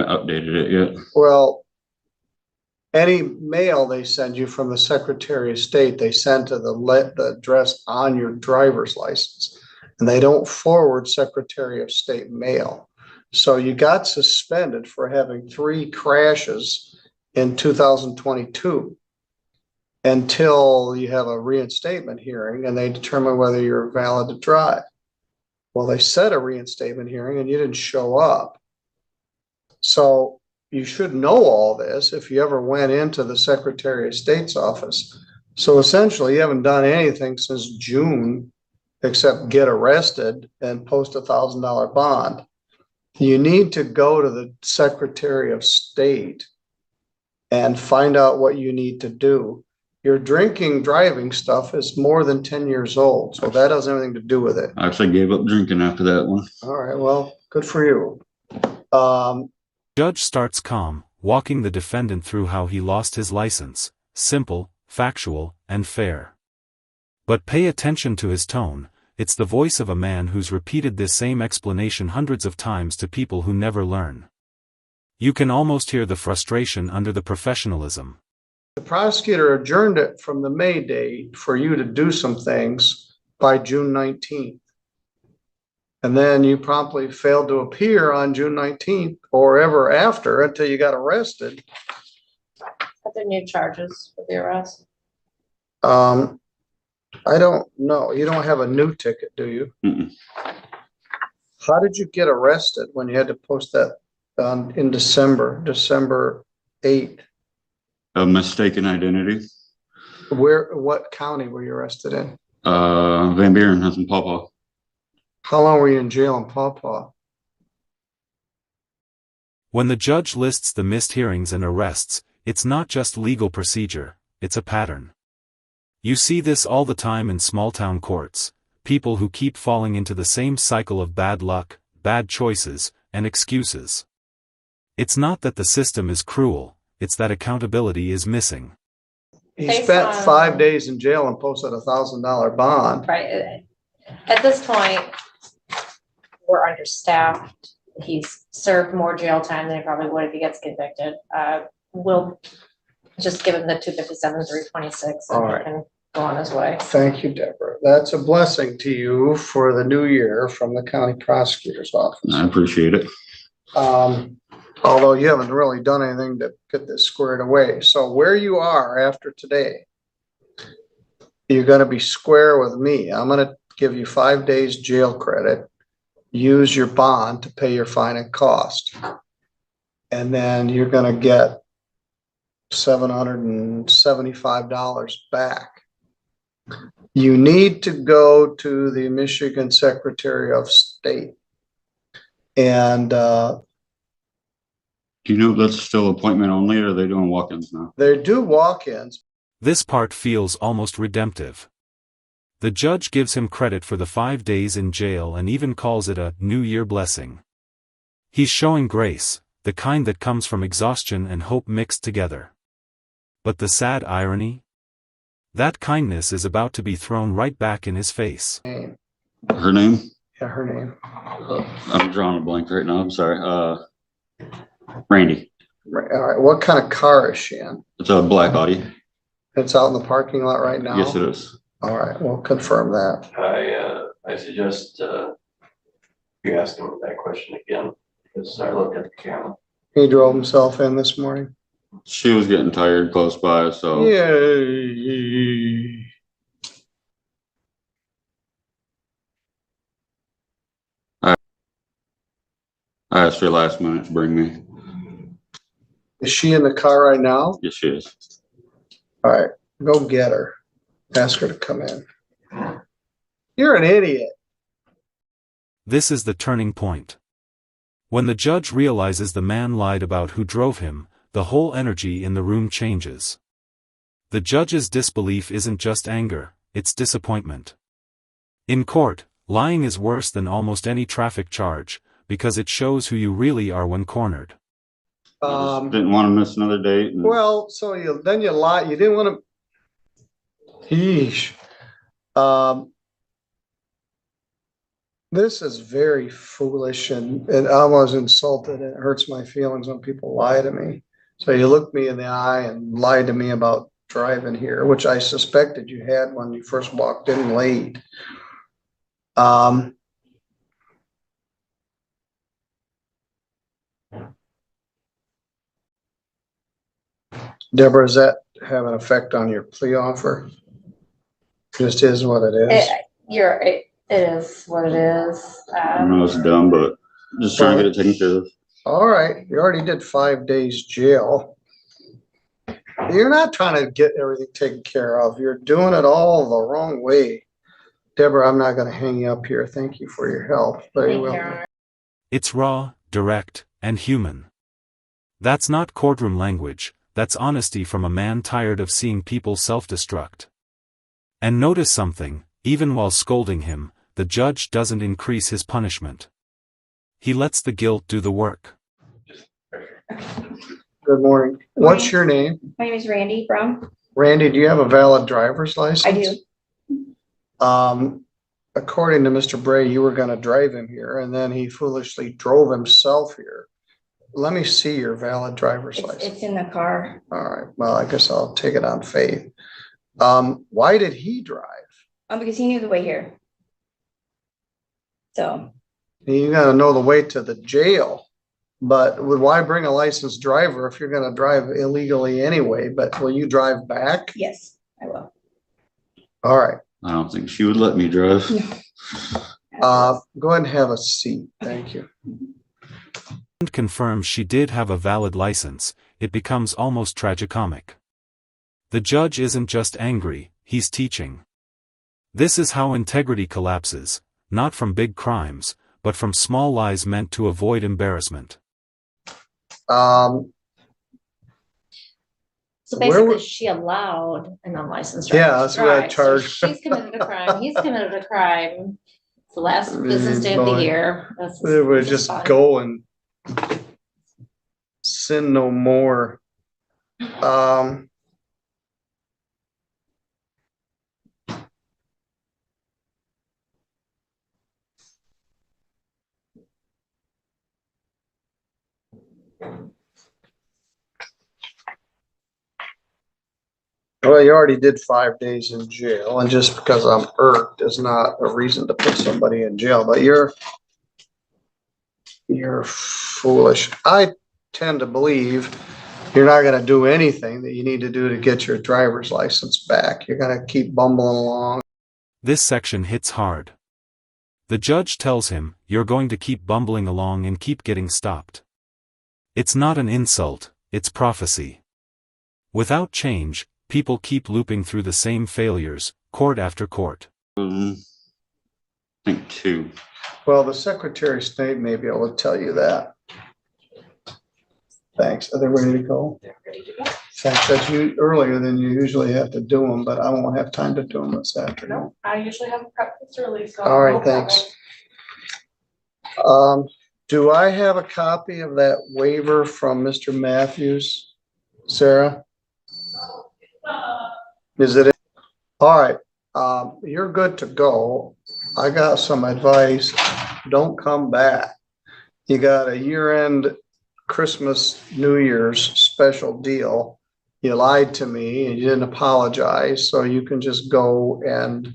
haven't updated it yet. Well, any mail they send you from the Secretary of State, they send to the address on your driver's license. And they don't forward Secretary of State mail. So you got suspended for having 3 crashes in 2022 until you have a reinstatement hearing and they determine whether you're valid to drive. Well, they set a reinstatement hearing and you didn't show up. So you should know all this if you ever went into the Secretary of State's office. So essentially, you haven't done anything since June except get arrested and post $1,000 bond. You need to go to the Secretary of State and find out what you need to do. Your driving stuff is more than 10 years old, so that doesn't have anything to do with it. I actually gave up drinking after that one. All right, well, good for you. Judge starts calm, walking the defendant through how he lost his license. Simple, factual, and fair. But pay attention to his tone. It's the voice of a man who's repeated this same explanation hundreds of times to people who never learn. You can almost hear the frustration under the professionalism. The prosecutor adjourned it from the May date for you to do some things by June 19th. And then you promptly failed to appear on June 19th or ever after until you got arrested. Are there new charges for the arrest? I don't know. You don't have a new ticket, do you? Mm-mm. How did you get arrested when you had to post that in December 8th? A mistaken identity. What county were you arrested in? Van Buren has in Pawpaw. How long were you in jail in Pawpaw? When the judge lists the missed hearings and arrests, it's not just legal procedure, it's a pattern. You see this all the time in small-town courts, people who keep falling into the same cycle of bad luck, bad choices, and excuses. It's not that the system is cruel, it's that accountability is missing. He spent 5 days in jail and posted $1,000 bond. Right. At this point, we're understaffed. He's served more jail time than he probably would if he gets convicted. We'll just give him the 257, 326, and he can go on his way. Thank you, Deborah. That's a blessing to you for the new year from the county prosecutor's office. I appreciate it. Although you haven't really done anything to get this squared away. So where you are after today, you're going to be square with me. I'm going to give you 5 days jail credit. Use your bond to pay your fine and cost. And then you're going to get $775 back. You need to go to the Michigan Secretary of State. And do you know if that's still appointment only, or are they doing walk-ins now? They do walk-ins. This part feels almost redemptive. The judge gives him credit for the 5 days in jail and even calls it a New Year blessing. He's showing grace, the kind that comes from exhaustion and hope mixed together. But the sad irony? That kindness is about to be thrown right back in his face. Her name? Yeah, her name. I'm drawing a blank right now. I'm sorry. Randy. Right. All right. What kind of car is she in? It's a black Audi. It's out in the parking lot right now? Yes, it is. All right. We'll confirm that. I suggest you ask him that question again, because I looked at the camera. He drove himself in this morning. She was getting tired close by, so. Yay. I asked her last minute to bring me. Is she in the car right now? Yes, she is. All right. Go get her. Ask her to come in. You're an idiot. This is the turning point. When the judge realizes the man lied about who drove him, the whole energy in the room changes. The judge's disbelief isn't just anger, it's disappointment. In court, lying is worse than almost any traffic charge, because it shows who you really are when cornered. I just didn't want to miss another date. Well, so you lied. You didn't want to. Yeesh. This is very foolish and I was insulted. It hurts my feelings when people lie to me. So you looked me in the eye and lied to me about driving here, which I suspected you had when you first walked in late. Deborah, does that have an effect on your plea offer? Just is what it is. It is what it is. I know it's dumb, but just trying to get it taken care of. All right, you already did 5 days jail. You're not trying to get everything taken care of. You're doing it all the wrong way. Deborah, I'm not gonna hang you up here. Thank you for your help. Very Thank you, well. Your Honor. It's raw, direct, and human. That's not courtroom language, that's honesty from a man tired of seeing people self-destruct. And notice something, even while scolding him, the judge doesn't increase his punishment. He lets the guilt do the work. Good morning. What's your name? My name is Randy Brown. Randy, do you have a valid driver's license? I do. According to Mr. Bray, you were gonna drive him here and then he foolishly drove himself here. Let me see your valid driver's license. It's in the car. All right, well, I guess I'll take it on faith. Why did he drive? Because he knew the way here. So, You gotta know the way to the jail. But why bring a licensed driver if you're gonna drive illegally anyway? But will you drive back? yes, I will. All right, I don't think she would let me drive. go ahead and have a seat. Thank you. And confirms she did have a valid license, it becomes almost tragicomic. The judge isn't just angry, he's teaching. This is how integrity collapses, not from big crimes, but from small lies meant to avoid embarrassment. Um, So Where basically, were- she allowed an unlicensed Yeah, driver to that's what I drive. So charged. she's committed a crime, he's committed a crime. It's the last business day of the Boy. year. They would just fine. go and sin no more. Well, you already did 5 days in jail, and just because I'm irked is not a reason to put somebody in jail, but you're foolish. I tend to believe you're not gonna do anything that you need to do to get your driver's license back. You're gonna keep bumbling along. This section hits hard. The judge tells him, you're going to keep bumbling along and keep getting stopped. It's not an insult, it's prophecy. Without change, people keep looping through the same failures, court after court. I think 2. Well, the Secretary of State may be able to tell you that. Thanks. Are they ready to go? Thanks. That's you earlier than you usually have to do them, but I won't have time to do them this afternoon. No, I usually have a prep that's early, so. All right, no problem. thanks. Do I have a copy of that waiver from Mr. Matthews? Sarah? Is it? All right, you're good to go. I got some advice. Don't come back. You got a year-end Christmas, New Year's special deal. You lied to me and you didn't apologize, so you can just go and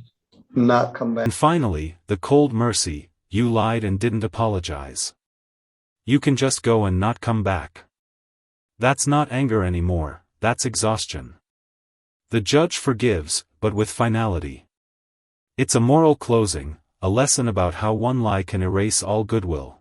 not come back. And finally, the cold mercy, you lied and didn't apologize. You can just go and not come back. That's not anger anymore, that's exhaustion. The judge forgives, but with finality. It's a moral closing, a lesson about how one lie can erase all goodwill.